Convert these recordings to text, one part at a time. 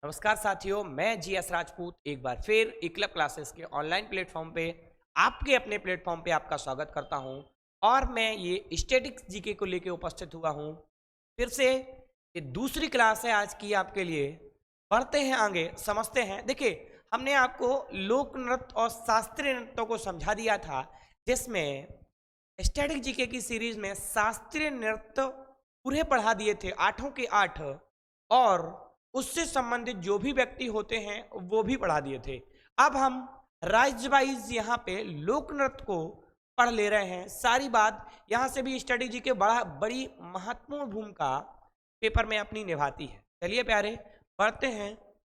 नमस्कार साथियों, मैं जीएस राजपूत एक बार फिर इक्लब क्लासेस के ऑनलाइन प्लेटफॉर्म पे आपके अपने प्लेटफॉर्म पे आपका स्वागत करता हूं। और मैं ये स्टैटिक्स जीके को लेके उपस्थित हुआ हूं। फिर से ये दूसरी क्लास है आज की आपके लिए। बढ़ते हैं आगे, समझते हैं। देखिए, हमने आपको लोक नृत्य और शास्त्रीय नृत्यों को समझा दिया था, जिसमें स्टैटिक जीके की सीरीज में शास्त्रीय नृत्य पूरे पढ़ा दिए थे, आठों के आठ, और उससे संबंधित जो भी व्यक्ति होते हैं वो भी पढ़ा दिए थे। अब हम राज्य वाइज यहाँ पे लोक नृत्य को पढ़ ले रहे हैं। सारी बात यहाँ से भी स्टडी जी के बड़ी महत्वपूर्ण भूमिका पेपर में अपनी निभाती है। चलिए प्यारे, पढ़ते हैं।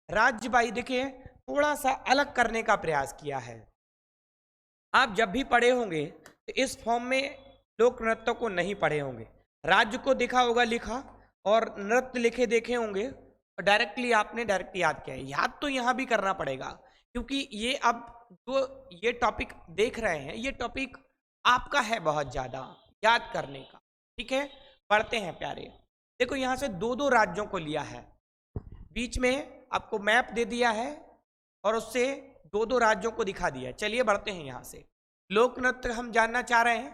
राज्य वाइज देखिए, थोड़ा सा अलग करने का प्रयास किया है। आप जब भी पढ़े होंगे तो इस फॉर्म में लोक नृत्य को नहीं पढ़े होंगे। राज्य को देखा होगा लिखा, और नृत्य लिखे देखे होंगे, और डायरेक्टली आपने डायरेक्ट याद किया है। याद तो यहाँ भी करना पड़ेगा, क्योंकि ये अब जो ये टॉपिक देख रहे हैं, ये टॉपिक आपका है बहुत ज़्यादा याद करने का। ठीक है, पढ़ते हैं प्यारे। देखो, यहाँ से दो दो राज्यों को लिया है, बीच में आपको मैप दे दिया है, और उससे दो दो राज्यों को दिखा दिया है। चलिए बढ़ते हैं यहाँ से। लोक नृत्य हम जानना चाह रहे हैं,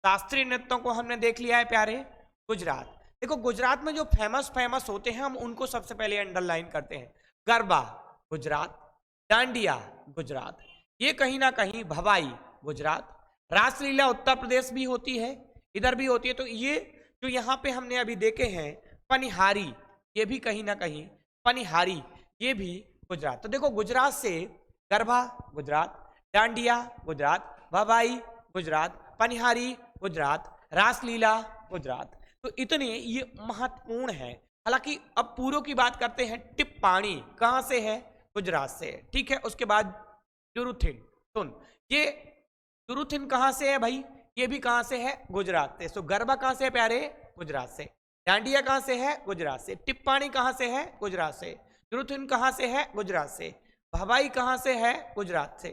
शास्त्रीय नृत्यों को हमने देख लिया है प्यारे। गुजरात, देखो गुजरात में जो फेमस होते हैं हम उनको सबसे पहले अंडरलाइन करते हैं। गरबा गुजरात, डांडिया गुजरात, ये कहीं ना कहीं भवाई गुजरात, रासलीला उत्तर प्रदेश भी होती है, इधर भी होती है। तो ये जो यहाँ पे हमने अभी देखे हैं, पनिहारी, ये भी कहीं ना कहीं, पनिहारी ये भी गुजरात। तो देखो, गुजरात से गरबा गुजरात, डांडिया गुजरात, भवाई गुजरात, पनिहारी गुजरात, रासलीला गुजरात। तो इतने ये महत्वपूर्ण है। हालांकि अब पूरों की बात करते हैं। टिप्पाणी कहां से है? गुजरात से। ठीक है, उसके बाद जुरुथिन, सुन, ये जुरुथिन कहां से है भाई? ये भी कहां से है? गुजरात से। सो गरबा कहां से है प्यारे? गुजरात से। डांडिया कहां से है? गुजरात से। टिप्पाणी कहां से है? गुजरात से। जुरुथिन कहां से है? गुजरात से। भवाई कहां से है? गुजरात से।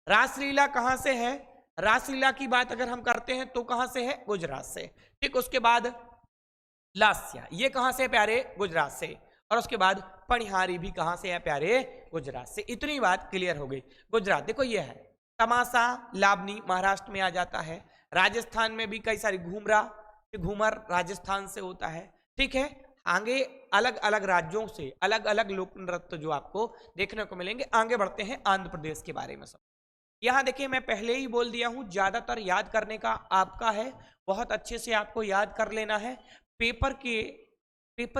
रासलीला कहां से है? रासलीला की बात अगर हम करते हैं तो कहां से है? गुजरात से। ठीक, उसके बाद लास्या, ये कहां से है प्यारे? गुजरात से। और उसके बाद पनिहारी भी कहां से है प्यारे? गुजरात से। इतनी बात क्लियर हो गई। गुजरात देखो, ये है तमाशा, लावनी महाराष्ट्र में आ जाता है। राजस्थान में भी कई सारी घूमर राजस्थान से होता है। ठीक है, आगे अलग अलग राज्यों से अलग अलग लोक नृत्य जो आपको देखने को मिलेंगे। आगे बढ़ते हैं आंध्र प्रदेश के बारे में। सब यहाँ देखिए, मैं पहले ही बोल दिया हूं, ज्यादातर याद करने का आपका है, बहुत अच्छे से आपको याद कर लेना है। पेपर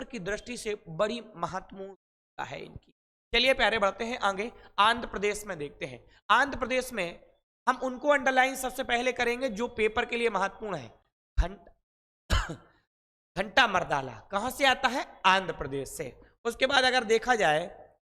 की दृष्टि से बड़ी महत्वपूर्ण है इनकी। चलिए प्यारे, बढ़ते हैं आगे। आंध्र प्रदेश में देखते हैं। आंध्र प्रदेश में हम उनको अंडरलाइन सबसे पहले करेंगे जो पेपर के लिए महत्वपूर्ण है। घंटा मर्दाला कहां से आता है? आंध्र प्रदेश से। उसके बाद अगर देखा जाए,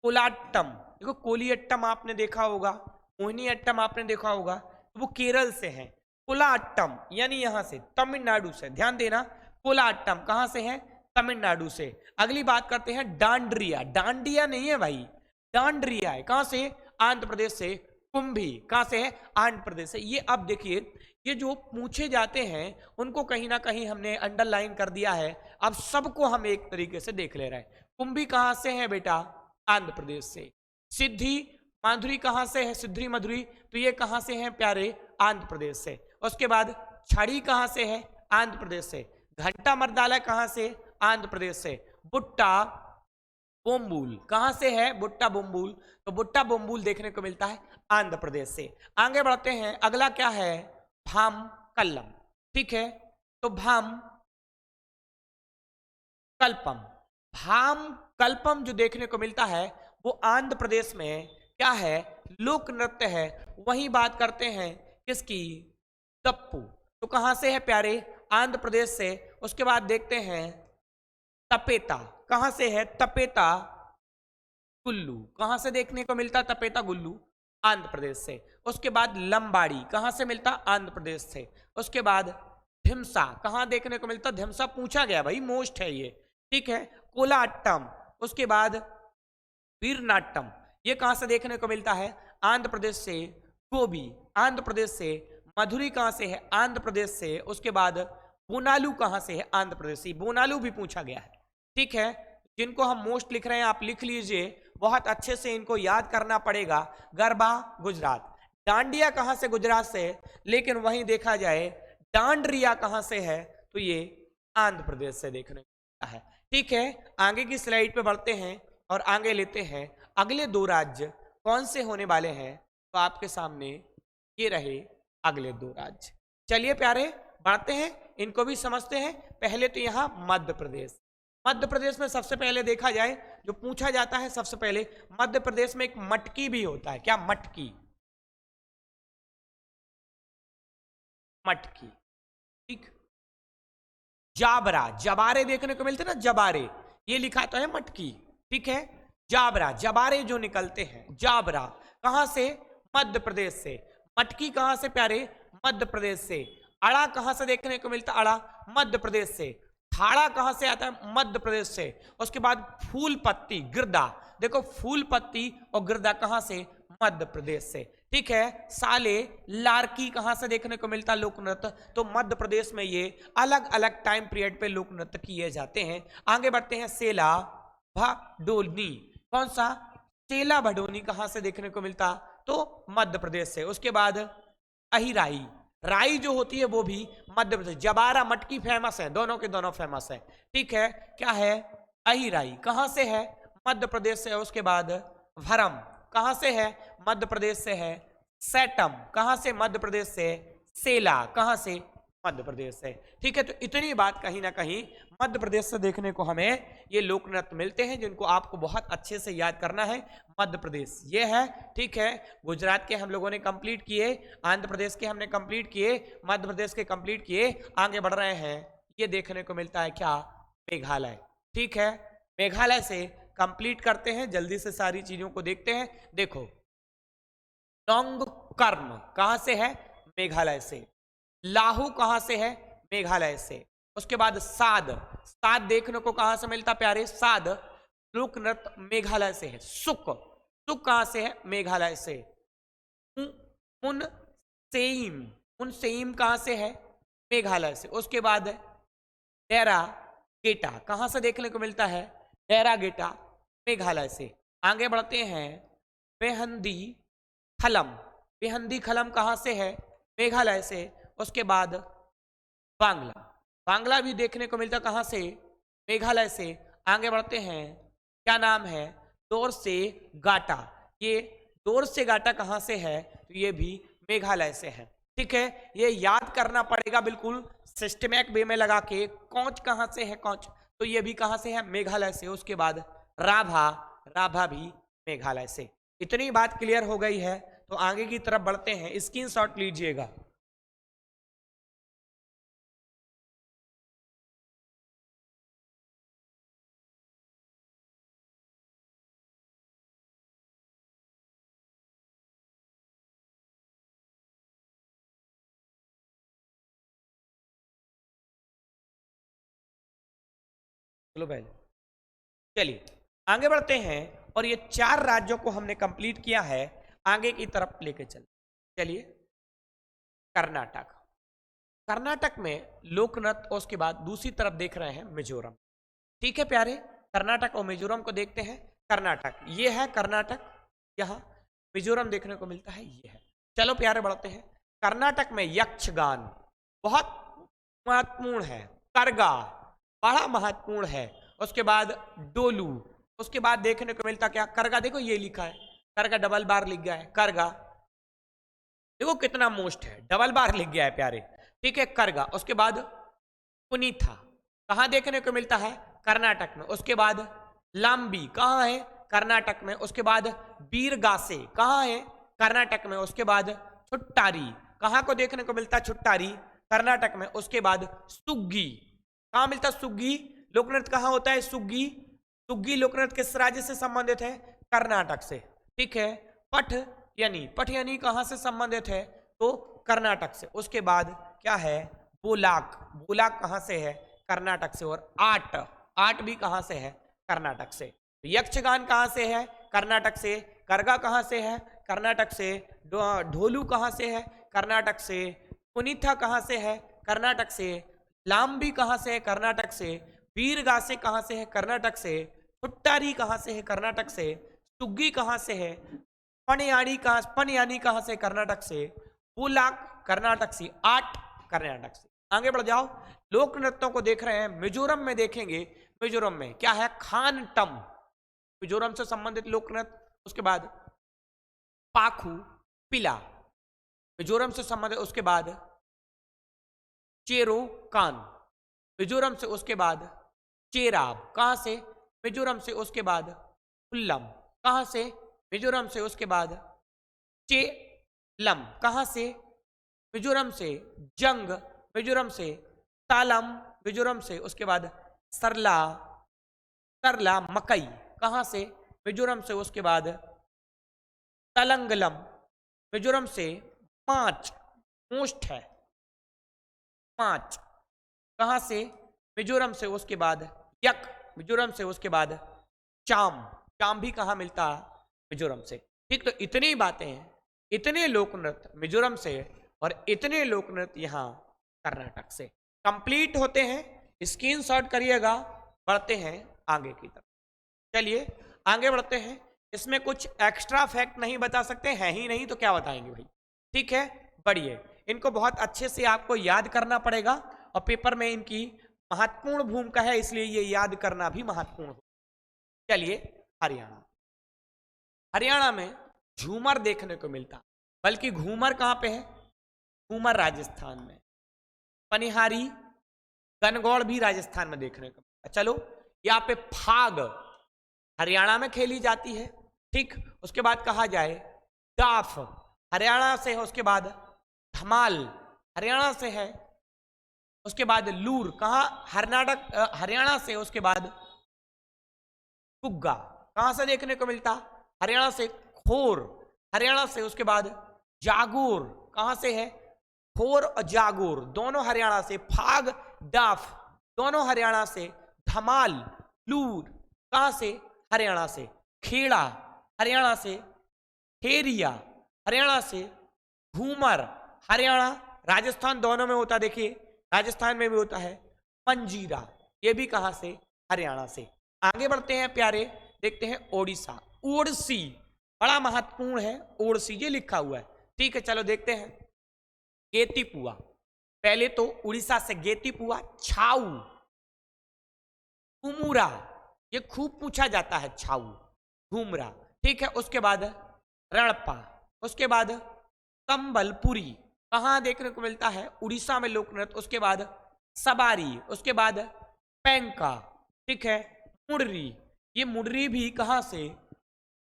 कोलाट्टम, देखो कोलियट्टम आपने देखा होगा, मोहिनीअट्टम आपने देखा होगा, तो वो केरल से है। कोलाट्टम यानी यहां से, तमिलनाडु से। ध्यान देना, कोलाट्टम कहां से है? तमिलनाडु से। अगली बात करते हैं डांडरिया। डांडिया नहीं है भाई, डांडरिया है। कहां से? आंध्र प्रदेश से। कुंभी कहां से है? आंध्र प्रदेश से। ये अब देखिए, ये जो पूछे जाते हैं उनको कहीं ना कहीं हमने अंडरलाइन कर दिया है। अब सबको हम एक तरीके से देख ले रहे हैं। कुंभी कहां से है बेटा? आंध्र प्रदेश से। सिद्धि माधुरी कहां से है? सिद्धि मधुरी, तो ये कहां से है प्यारे? आंध्र प्रदेश से। उसके बाद छड़ी कहां से है? आंध्र प्रदेश से। घंटा मर्दाला कहां से? आंध्र प्रदेश से। बुट्टा बोम्बुल कहां से है? बुट्टा बोम्बुल, तो बुट्टा बोम्बुल देखने को मिलता है आंध्र प्रदेश से। आगे बढ़ते हैं, अगला क्या है? भाम कल्लम। ठीक है, तो भाम कल्पम, भाम कल्पम जो देखने को मिलता है वो आंध्र प्रदेश में क्या है? लोक नृत्य है। वही बात करते हैं किसकी? टप्पू, तो कहां से है प्यारे? आंध्र प्रदेश से। उसके बाद देखते हैं तपेता, कहां से है? तपेता गुल्लू, कहां से देखने को मिलता? तपेता गुल्लू, आंध्र प्रदेश से। उसके बाद लंबाड़ी कहां से मिलता? आंध्र प्रदेश से। उसके बाद धिमसा कहां देखने को मिलता? धिमसा पूछा गया भाई, मोस्ट है ये। ठीक है, कोलाट्टम। उसके बाद वीरनाट्यम, ये कहां से देखने को मिलता है? आंध्र प्रदेश से। गोबी आंध्र प्रदेश से। मधुरी कहां से है? आंध्र प्रदेश से। उसके बाद बोनालू कहां से है? आंध्र प्रदेश से। बोनालू भी पूछा गया है। ठीक है, जिनको हम मोस्ट लिख रहे हैं आप लिख लीजिए, बहुत अच्छे से इनको याद करना पड़ेगा। गरबा गुजरात, डांडिया कहां से? गुजरात से। लेकिन वहीं देखा जाए डांडरिया कहां से है? तो ये आंध्र प्रदेश से देखने को मिलता है। ठीक है, आगे की स्लाइड पे बढ़ते हैं और आगे लेते हैं अगले दो राज्य कौन से होने वाले हैं। तो आपके सामने ये रहे अगले दो राज्य। चलिए प्यारे बढ़ते हैं, इनको भी समझते हैं। पहले तो यहां मध्य प्रदेश। मध्य प्रदेश में सबसे पहले देखा जाए जो पूछा जाता है, सबसे पहले मध्य प्रदेश में एक मटकी भी होता है। क्या? मटकी। मटकी, ठीक। जाबरा, जबारे देखने को मिलते ना, जबारे, ये लिखा तो है मटकी, ठीक है। जाबरा, जबारे जो निकलते हैं, जाबरा कहां से? मध्य प्रदेश से। मटकी कहां से प्यारे? मध्य प्रदेश से। अड़ा कहां से देखने को मिलता? अड़ा मध्य प्रदेश से। थाड़ा कहां से आता है? मध्य प्रदेश से। उसके बाद फूल पत्ती, गिरदा, देखो फूल पत्ती और गिरदा कहां से? मध्य प्रदेश से। ठीक है। साले, लारकी कहां से देखने को मिलता? लोक नृत्य। तो मध्य प्रदेश में ये अलग अलग टाइम पीरियड पे लोक नृत्य किए जाते हैं। आगे बढ़ते हैं, सेला भडोनी, कौन सा? सेला भडोनी कहां से देखने को मिलता? तो मध्य प्रदेश से। उसके बाद अहिराई, राई जो होती है वो भी मध्य प्रदेश। जबारा, मटकी फेमस है, दोनों के दोनों फेमस है। ठीक है, क्या है? अहिराई कहां से है? मध्य प्रदेश से। उसके बाद भरम कहां से है? मध्य प्रदेश से है। सैटम कहां से? मध्य प्रदेश से। सेला कहां से? मध्य प्रदेश से। ठीक है, तो इतनी बात कहीं ना कहीं मध्य प्रदेश से देखने को हमें ये लोक नृत्य मिलते हैं जिनको आपको बहुत अच्छे से याद करना है। मध्य प्रदेश ये है, ठीक है। गुजरात के हम लोगों ने कंप्लीट किए, आंध्र प्रदेश के हमने कंप्लीट किए, मध्य प्रदेश के कंप्लीट किए। आगे बढ़ रहे हैं, ये देखने को मिलता है क्या? मेघालय। ठीक है, मेघालय से कंप्लीट करते हैं, जल्दी से सारी चीजों को देखते हैं। देखो, नोंगकर्म कहां से है? मेघालय से। लाहू कहां से है? मेघालय से। उसके बाद साद, साद देखने को कहां से मिलता प्यारे? साद लोक नृत्य मेघालय से है। सुक, सुक कहां से है? मेघालय से। उन सेईम, उन सेईम कहां से है? मेघालय से। उसके बाद डेरा गेटा कहां से देखने को मिलता है? डेरा गेटा मेघालय से। आगे बढ़ते हैं, बेहंदी खलम, बेहंदी खलम कहां से है? मेघालय से। उसके बाद बांग्ला, बांग्ला भी देखने को मिलता कहां से? मेघालय से। आगे बढ़ते हैं, क्या नाम है? दौर से गाटा, ये दौर से गाटा कहां से है? तो ये भी मेघालय से है। ठीक है, ये याद करना पड़ेगा बिल्कुल सिस्टमैटिक वे में लगा के। कौच कहां से है? कौच, तो ये भी कहां से है? मेघालय से। उसके बाद राभा, राभा भी मेघालय से। इतनी बात क्लियर हो गई है, तो आगे की तरफ बढ़ते हैं। स्क्रीनशॉट लीजिएगा। चलो पहले चलिए आगे बढ़ते हैं, और ये 4 राज्यों को हमने कंप्लीट किया है। आगे की तरफ लेके चलिए, कर्नाटक। कर्नाटक में लोक नृत्य, और उसके बाद दूसरी तरफ देख रहे हैं मिजोरम। ठीक है प्यारे, कर्नाटक और मिजोरम को देखते हैं। कर्नाटक ये है, कर्नाटक यहाँ, मिजोरम देखने को मिलता है ये है। चलो प्यारे बढ़ते हैं। कर्नाटक में यक्षगान बहुत महत्वपूर्ण है। करगा बड़ा महत्वपूर्ण है। उसके बाद डोलू, उसके बाद देखने को मिलता क्या? करगा, देखो ये लिखा है करगा, डबल बार लिख गया है करगा, देखो कितना मोस्ट है, डबल बार लिख गया है प्यारे। ठीक है, करगा। उसके बाद कुनीथा कहां देखने को मिलता है? कर्नाटक में। उसके बाद लांबी कहां है? कर्नाटक में। उसके बाद बीरगासे कहां है? कर्नाटक में। उसके बाद छुट्टारी कहां को देखने को मिलता है? छुट्टारी कर्नाटक में। उसके बाद सुग्गी कहां मिलता है? सुग्गी लोक नृत्य कहां होता है? सुग्गी, सुग्गी लोक नृत्य किस राज्य से संबंधित है? कर्नाटक से। ठीक है, पठ यानी, पठ यानी कहां से संबंधित है? तो कर्नाटक से। उसके बाद क्या है? बोलाक, बोलाक कहां से है? कर्नाटक से। और आट, आट भी कहां से है? कर्नाटक से। यक्षगान कहां से है? कर्नाटक से। करगा कहां से है? कर्नाटक से। ढोलू कहां से है? कर्नाटक से। कुनीथा कहां से है? कर्नाटक से। लांबी कहां से है? कर्नाटक से। बीरगासे कहां से है? कर्नाटक से। हुट्टारी कहाँ से है? कर्नाटक से। सुग्गी कहाँ से है? पनयानी कहाँ से? कर्नाटक से। पुलाक कर्नाटक से। आट कर्नाटक से। आगे बढ़ जाओ, लोक नृत्यों को देख रहे हैं। मिजोरम में देखेंगे, मिजोरम में क्या है? खानटम, मिजोरम से संबंधित लोक नृत्य। उसके बाद पाखू पिला, मिजोरम से संबंधित। उसके बाद चेरो कान, मिजोरम से। उसके बाद चेराब, कहां से? मिजोरम से। उसके बाद उल्लम, कहां से? मिजोरम से। उसके बाद चेलम, कहां से? मिजोरम से। जंग, मिजोरम से। तालम, मिजोरम से। उसके बाद सरला, सरला मकई, कहां से? मिजोरम से। उसके बाद तलंगलम, मिजोरम से। पांच, मोस्ट है, पांच, कहां से? मिजोरम से। उसके बाद यक, मिजोरम से। उसके बाद चाम, चाम भी कहां मिलता है? मिजोरम से। ठीक, तो इतनी बातें हैं, इतने लोक नृत्य मिजोरम से और इतने लोक नृत्य यहां कर्नाटक से कंप्लीट होते हैं। स्क्रीनशॉट करिएगा। बढ़ते हैं आगे की तरफ। चलिए आगे बढ़ते हैं। इसमें कुछ एक्स्ट्रा फैक्ट नहीं बता सकते हैं ही नहीं, तो क्या बताएंगे भाई? ठीक है, बढ़िए। इनको बहुत अच्छे से आपको याद करना पड़ेगा और पेपर में इनकी महत्वपूर्ण भूमिका है, इसलिए ये याद करना भी महत्वपूर्ण हो। चलिए हरियाणा, हरियाणा में झूमर देखने को मिलता, बल्कि घूमर कहां पे है? घूमर राजस्थान में। पनिहारी गनगौड़ भी राजस्थान में देखने को मिलता। चलो, यहाँ पे फाग हरियाणा में खेली जाती है। ठीक, उसके बाद कहा जाए डाफ हरियाणा से है। उसके बाद धमाल हरियाणा से है। उसके बाद लूर कहाँ? हरियाणा से। उसके बाद कुग्गा कहां से देखने को मिलता? हरियाणा से। खोर हरियाणा से। उसके बाद जागोर कहां से है? खोर और जागोर दोनों हरियाणा से। फाग डाफ दोनों हरियाणा से। धमाल लूर कहां से? हरियाणा से। खेड़ा हरियाणा से। हेरिया हरियाणा से। घूमर हरियाणा राजस्थान दोनों में होता, देखिए राजस्थान में भी होता है। मंजीरा ये भी कहां से? हरियाणा से। आगे बढ़ते हैं प्यारे, देखते हैं ओडिशा। ओडिसी बड़ा महत्वपूर्ण है, ओडिसी ये लिखा हुआ है। ठीक है, चलो देखते हैं। गेतीपुआ, पहले तो उड़ीसा से गेतीपुआ। छाऊ, घुमुरा ये खूब पूछा जाता है, छाऊ घुमरा। ठीक है, उसके बाद रणपा। उसके बाद संबलपुरी कहां देखने को मिलता है? उड़ीसा में लोक नृत्य। उसके बाद सबारी। उसके बाद पैंका। ठीक है, मुडरी, ये मुडरी भी कहां से?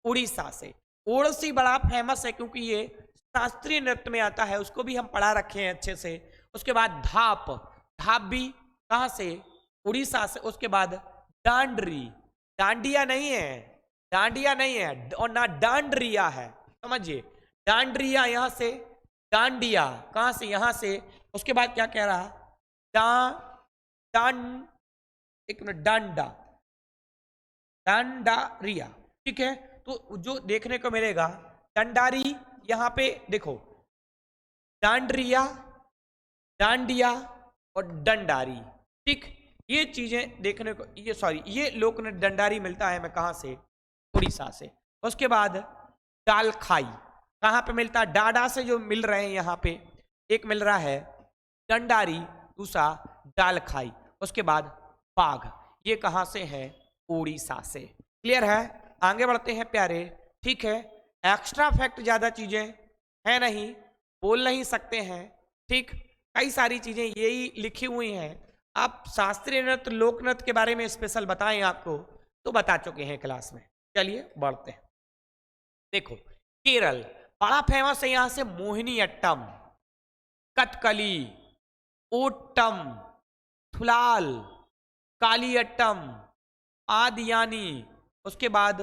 उड़ीसा से। ओडिसी बड़ा फेमस है क्योंकि ये शास्त्रीय नृत्य में आता है, उसको भी हम पढ़ा रखे हैं अच्छे से। उसके बाद धाप, धाप भी कहां से? उड़ीसा से। उसके बाद डांडरी, डांडिया नहीं है, डांडिया नहीं है और ना डांडरिया है, समझिए। डांडरिया यहां से। डांडिया कहां से? यहां से। उसके बाद क्या कह रहा? एक मिनट, डांडा, डांडारिया। ठीक है, तो जो देखने को मिलेगा डंडारी, यहां पे देखो डांडरिया, डांडिया और डंडारी। ठीक, ये चीजें देखने को, ये सॉरी, ये लोक नृत्य डंडारी मिलता है मैं कहां से? उड़ीसा से। उसके बाद दाल खाई कहां पे मिलता? डाडा से जो मिल रहे हैं यहाँ पे, एक मिल रहा है डंडारी, दूसरा दाल खाई। उसके बाद बाघ, ये कहां से है? उड़ीसा से। क्लियर है? आगे बढ़ते हैं प्यारे। ठीक है, एक्स्ट्रा फैक्ट ज्यादा चीजें है नहीं, बोल नहीं सकते हैं। ठीक, कई सारी चीजें यही लिखी हुई हैं। आप शास्त्रीय नृत्य लोक नृत्य के बारे में स्पेशल बताएं आपको तो बता चुके हैं क्लास में। चलिए बढ़ते हैं। देखो केरल बड़ा फेमस है, यहां से मोहिनी अट्टम, कथकली, ओट्टम, थुलाल, काली अट्टम, आदियानी। उसके बाद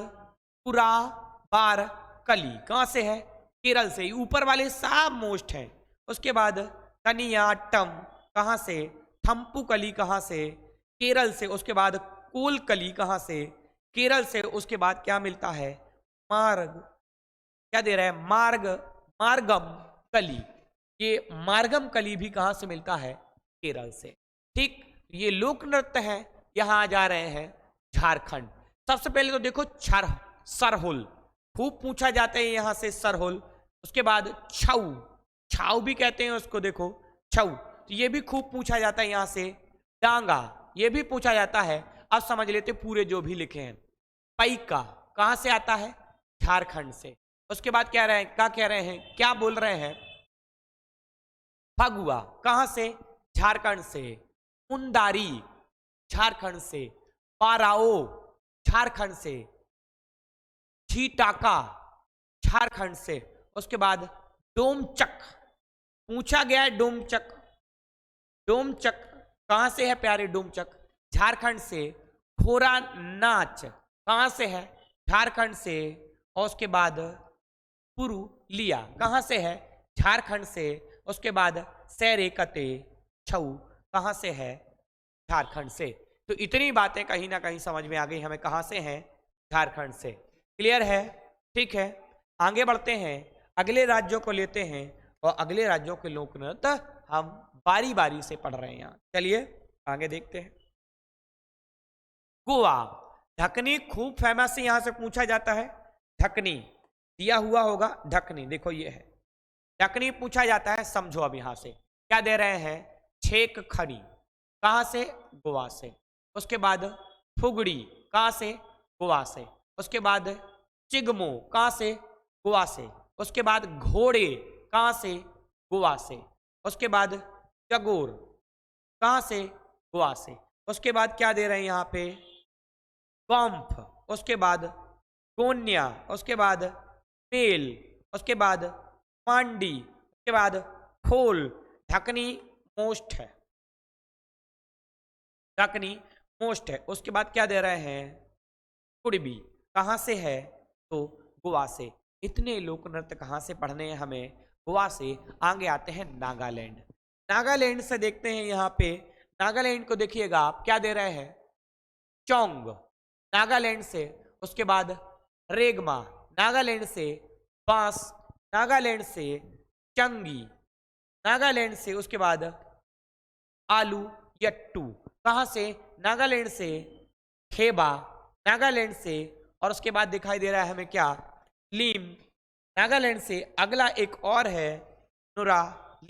पुरा बार कली कहां से है? केरल से। ऊपर वाले सब मोस्ट हैं। उसके बाद कनियाट्टम कहां से? थम्पू कली कहां से? केरल से। उसके बाद कोल कली कहां से? केरल से। उसके बाद क्या मिलता है? मार्ग, क्या दे रहा है? मार्ग, मार्गम कली, ये मार्गम कली भी कहां से मिलता है? केरल से। ठीक, ये लोक नृत्य है, यहां जा रहे हैं झारखंड। सबसे पहले तो देखो सरहुल, खूब पूछा जाता है यहां से सरहुल। उसके बाद छऊ, छाऊ भी कहते हैं उसको, देखो छऊ, तो ये भी खूब पूछा जाता है यहां से। डांगा, ये भी पूछा जाता है। अब समझ लेते पूरे जो भी लिखे हैं। पैका कहां से आता है? झारखंड से। उसके बाद क्या कह रहे हैं, क्या बोल रहे हैं? फगुआ कहां से? झारखंड से। मुंदारी झारखंड से। पाराओ झारखंड से। छीटाका झारखंड से। उसके बाद डोमचक पूछा गया है, डोमचक, डोमचक कहां से है प्यारे? डोमचक झारखंड से। घोड़ा नाच कहां से है? झारखंड से। और उसके बाद पुरुलिया कहां से है? झारखंड से। उसके बाद सैरे कते छऊ कहां से है? झारखंड से। तो इतनी बातें कहीं ना कहीं समझ में आ गई हमें, कहां से हैं? झारखंड से। क्लियर है? ठीक है, आगे बढ़ते हैं, अगले राज्यों को लेते हैं और अगले राज्यों के लोक नृत्य हम बारी बारी से पढ़ रहे हैं यहाँ। चलिए आगे देखते हैं। गोवा, ढकनी खूब फेमस है, यहां से पूछा जाता है। ढकनी दिया हुआ होगा, ढकनी देखो ये है, ढकनी पूछा जाता है। समझो अब यहां से क्या दे रहे हैं? छेक खड़ी कहां से? गोवा से। उसके बाद फुगड़ी कहां से? गोवा से। उसके बाद चिगमो कहां से? गोवा से। उसके बाद घोड़े कहां से? गोवा से। उसके बाद जगोर कहां से? गोवा से। उसके बाद क्या दे रहे हैं यहाँ पे? पंफ। उसके बाद गोन्या। उसके बाद मेल। उसके बाद मांडी। उसके बाद खोल। ढकनी मोस्ट है, ढकनी मोस्ट है। उसके बाद क्या दे रहे हैं? कुड़बी कहां से है? तो गोवा से। इतने लोक नृत्य कहां से पढ़ने हैं हमें? गोवा से। आगे आते हैं नागालैंड। नागालैंड से देखते हैं यहाँ पे, नागालैंड को देखिएगा आप, क्या दे रहे हैं? चोंग नागालैंड से। उसके बाद रेगमा नागालैंड से। बांस नागालैंड से। चंगी नागालैंड से। उसके बाद आलू यट्टू कहां से? नागालैंड से। खेबा नागालैंड से। और उसके बाद दिखाई दे रहा है हमें क्या? लीम नागालैंड से। अगला एक और है नुरा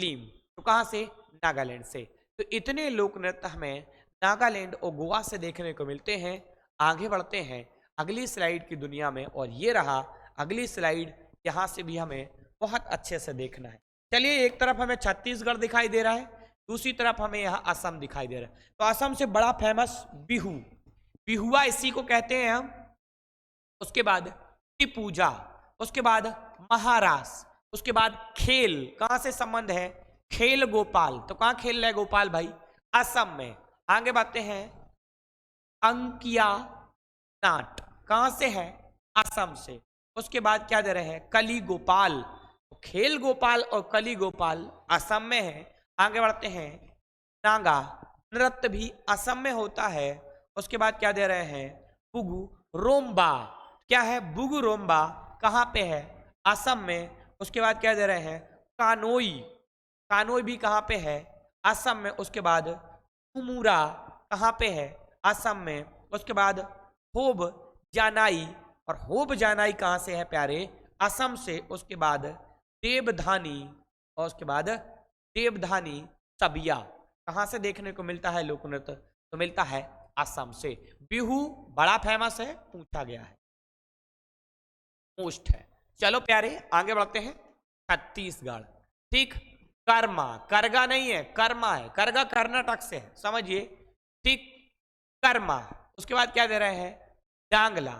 लीम, तो कहां से? नागालैंड से। तो इतने लोक नृत्य हमें नागालैंड और गोवा से देखने को मिलते हैं। आगे बढ़ते हैं अगली स्लाइड की दुनिया में, और ये रहा अगली स्लाइड। यहां से भी हमें बहुत अच्छे से देखना है। चलिए, एक तरफ हमें छत्तीसगढ़ दिखाई दे रहा है, दूसरी तरफ हमें यहाँ असम दिखाई दे रहा है। तो असम से बड़ा फेमस बिहू, बिहुआ इसी को कहते हैं हम। उसके बाद टिपूजा। उसके बाद महाराष्ट्र। उसके बाद खेल, कहां से संबंध है? खेल गोपाल, तो कहां खेल रहे गोपाल भाई? असम में। आगे बढ़ते हैं अंकिया नाट, कहां से है? असम से। उसके बाद क्या दे रहे हैं? कली गोपाल, खेल गोपाल और कली गोपाल असम में है। आगे बढ़ते हैं नागा नृत्य भी असम में होता है। उसके बाद क्या दे रहे हैं? बुगु रोम्बा, क्या है? बुगु रोम्बा कहां पे है? असम में। उसके बाद क्या दे रहे हैं? कानोई, कानोई भी कहां पे है? असम में। उसके बाद कुमुरा कहां पे है? असम में। उसके बाद होब जानाई, और होब जानाई कहां से है प्यारे? असम से। उसके बाद देवधानी, और उसके बाद देवधानी सबिया कहां से देखने को मिलता है लोक नृत्य? तो मिलता है असम से। बिहू बड़ा फेमस है, पूछा गया है, मोस्ट है। चलो प्यारे आगे बढ़ते हैं छत्तीसगढ़। ठीक, कर्मा, करगा नहीं है, कर्मा है। करगा कर्नाटक से है, समझिए। ठीक, कर्मा। उसके बाद क्या दे रहे हैं? डांगला,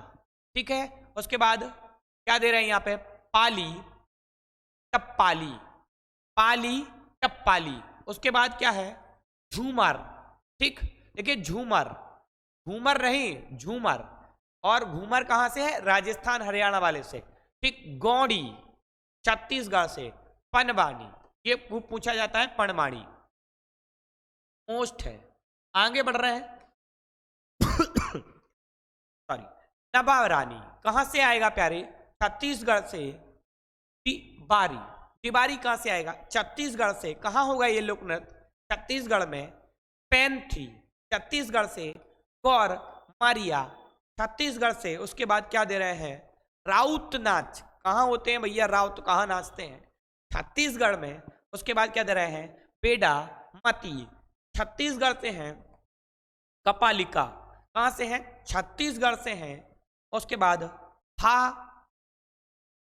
ठीक है। उसके बाद क्या दे रहे हैं यहाँ पे? पाली टप्पाली, पाली टप्पाली। उसके बाद क्या है? झूमर, ठीक। देखिए झूमर, घूमर नहीं झूमर, और घूमर कहां से है? राजस्थान हरियाणा वाले से। ठीक, गौड़ी छत्तीसगढ़ से। पनवानी, ये पूछा जाता है, पनवानी मोस्ट है। आगे बढ़ रहे हैं सॉरी, नबारानी कहां से आएगा प्यारे? छत्तीसगढ़ से। तिबारी, तिबारी कहां से आएगा? छत्तीसगढ़ से। कहां होगा ये लोक नृत्य? छत्तीसगढ़ में। पैंथी छत्तीसगढ़ से। गौर मारिया छत्तीसगढ़ से। उसके बाद क्या दे रहे हैं, राउत नाच। कहाँ होते हैं भैया राउत, कहाँ नाचते हैं, छत्तीसगढ़ में। उसके बाद क्या दे रहे हैं, पेड़ा मती, छत्तीसगढ़ से हैं। कपालिका कहाँ से है, छत्तीसगढ़ से हैं। उसके बाद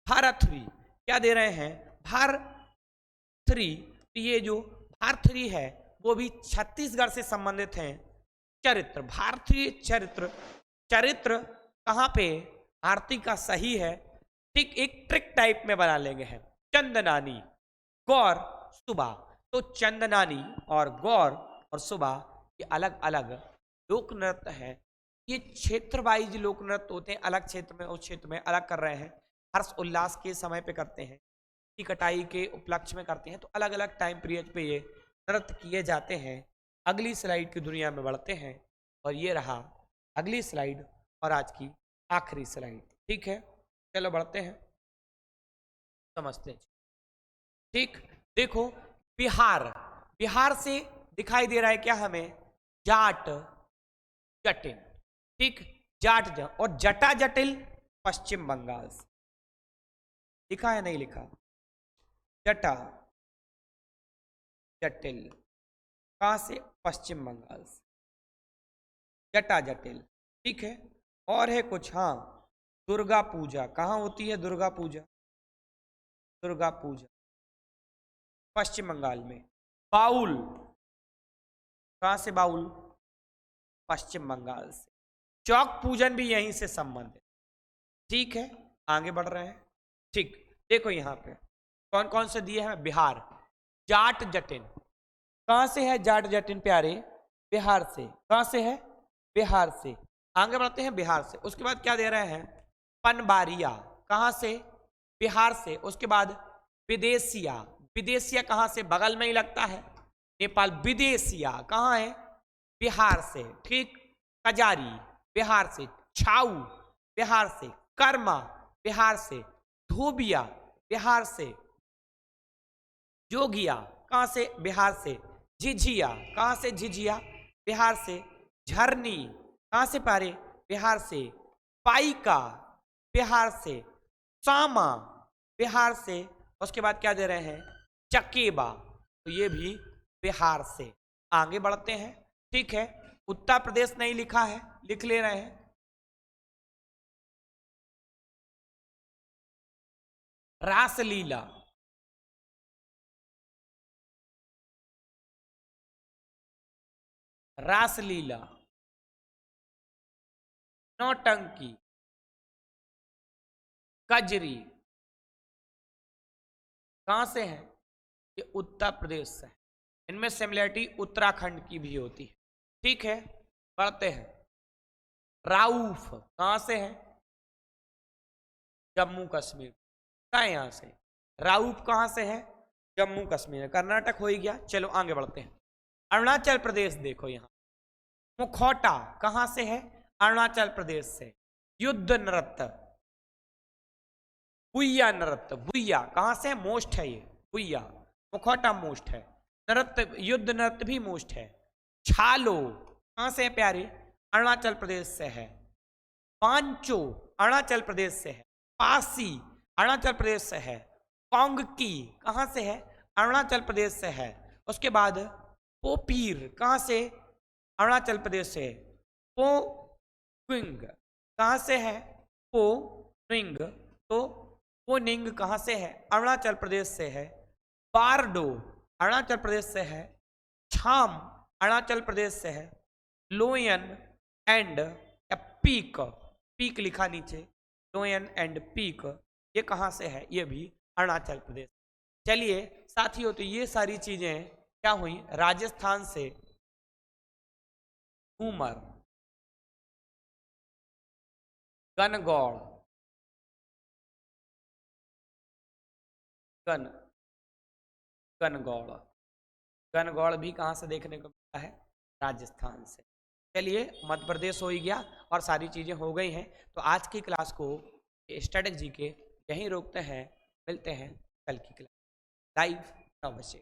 भारथरी, क्या दे रहे हैं, भारथरी। तो ये जो भारथरी है वो भी छत्तीसगढ़ से संबंधित हैं। चरित्र, भारतीय चरित्र, चरित्र कहाँ पे, आरती का सही है, ठीक एक ट्रिक टाइप में बना लेंगे हैं। चंदनानी, गौर, सुबह। तो चंदनानी और गौर और सुबह ये अलग अलग लोक नृत्य है। ये क्षेत्र वाइज लोक नृत्य होते हैं, अलग क्षेत्र में उस क्षेत्र में अलग कर रहे हैं, हर्ष उल्लास के समय पे करते हैं, की कटाई के उपलक्ष्य में करते हैं। तो अलग अलग टाइम पीरियड पे ये नृत्य किए जाते हैं। अगली स्लाइड की दुनिया में बढ़ते हैं और ये रहा अगली स्लाइड और आज की आखिरी स्लाइड। ठीक है, चलो बढ़ते हैं, समझते हैं। ठीक, देखो बिहार, बिहार से दिखाई दे रहा है क्या हमें, जाट जटिल। ठीक, जाट और जटा जटिल पश्चिम बंगाल से। लिखा है नहीं लिखा, जटा जटिल कहाँ से, पश्चिम बंगाल से, जटा जटिल। ठीक है, और है कुछ, हाँ दुर्गा पूजा कहाँ होती है, दुर्गा पूजा, दुर्गा पूजा पश्चिम बंगाल में। बाउल कहाँ से, बाउल पश्चिम बंगाल से। चौक पूजन भी यहीं से संबंधित। ठीक है, आगे बढ़ रहे हैं। ठीक, देखो यहाँ पे कौन कौन से दिए हैं, बिहार, जाट जटिन कहाँ से है, जाट जटिन प्यारे, बिहार से। कहाँ से है, बिहार से। आगे बढ़ते हैं बिहार से। उसके बाद क्या दे रहे हैं, पनबारिया कहाँ से, बिहार से। उसके बाद विदेशिया, विदेशिया कहाँ से, बगल में ही लगता है नेपाल। विदेशिया कहाँ है, बिहार से। ठीक, कजारी बिहार से, छाऊ बिहार से, कर्मा बिहार से, धोबिया बिहार से, जोगिया कहाँ से, बिहार से, झिझिया कहाँ से, झिझिया बिहार से, झरनी कहाँ से पारे, बिहार से, पाइका बिहार से, सामा बिहार से। उसके बाद क्या दे रहे हैं, चकेबा, तो ये भी बिहार से। आगे बढ़ते हैं। ठीक है, उत्तर प्रदेश नहीं लिखा है, लिख ले रहे हैं। रासलीला, रासलीला, नौटंकी, कजरी कहां से है, ये उत्तर प्रदेश से है। इनमें सिमिलरिटी उत्तराखंड की भी होती है। ठीक है, बढ़ते हैं। राउफ कहां से है, जम्मू कश्मीर का, यहां से। राउफ कहां से है, जम्मू कश्मीर, कर्नाटक हो ही गया। चलो आगे बढ़ते हैं। अरुणाचल प्रदेश देखो यहाँ, मुखौटा कहां से है, अरुणाचल प्रदेश से। युद्ध नृत्य, बुइया नृत्य, बुइया कहां से है, मोस्ट है ये, बुइया, मुखौटा मोस्ट है। नृत्य, युद्ध नृत्य भी मोस्ट है। छालो कहां से है प्यारे, अरुणाचल प्रदेश से है। पांचो अरुणाचल प्रदेश से है। पासी अरुणाचल प्रदेश से है। कोंगकी कहां से है, अरुणाचल प्रदेश से है। उसके बाद पोपीर कहां से, अरुणाचल प्रदेश से। पोंग कहां से है, पोनिंग, तो पोनिंग कहां से है, अरुणाचल प्रदेश से है। बारडो अरुणाचल प्रदेश से है। छाम अरुणाचल प्रदेश से है। लोयन एंड पीक, पीक लिखा नीचे, लोयन एंड पीक ये कहां से है, ये भी अरुणाचल प्रदेश। चलिए साथियों, तो ये सारी चीजें क्या हुई, राजस्थान से घूमर, गणगौर, गणगौर, गणगौर भी कहाँ से देखने को मिलता है, राजस्थान से। चलिए मध्य प्रदेश हो ही गया और सारी चीज़ें हो गई हैं। तो आज की क्लास को स्टैटिक जी के यहीं रोकते हैं, मिलते हैं कल की क्लास लाइव 9 बजे।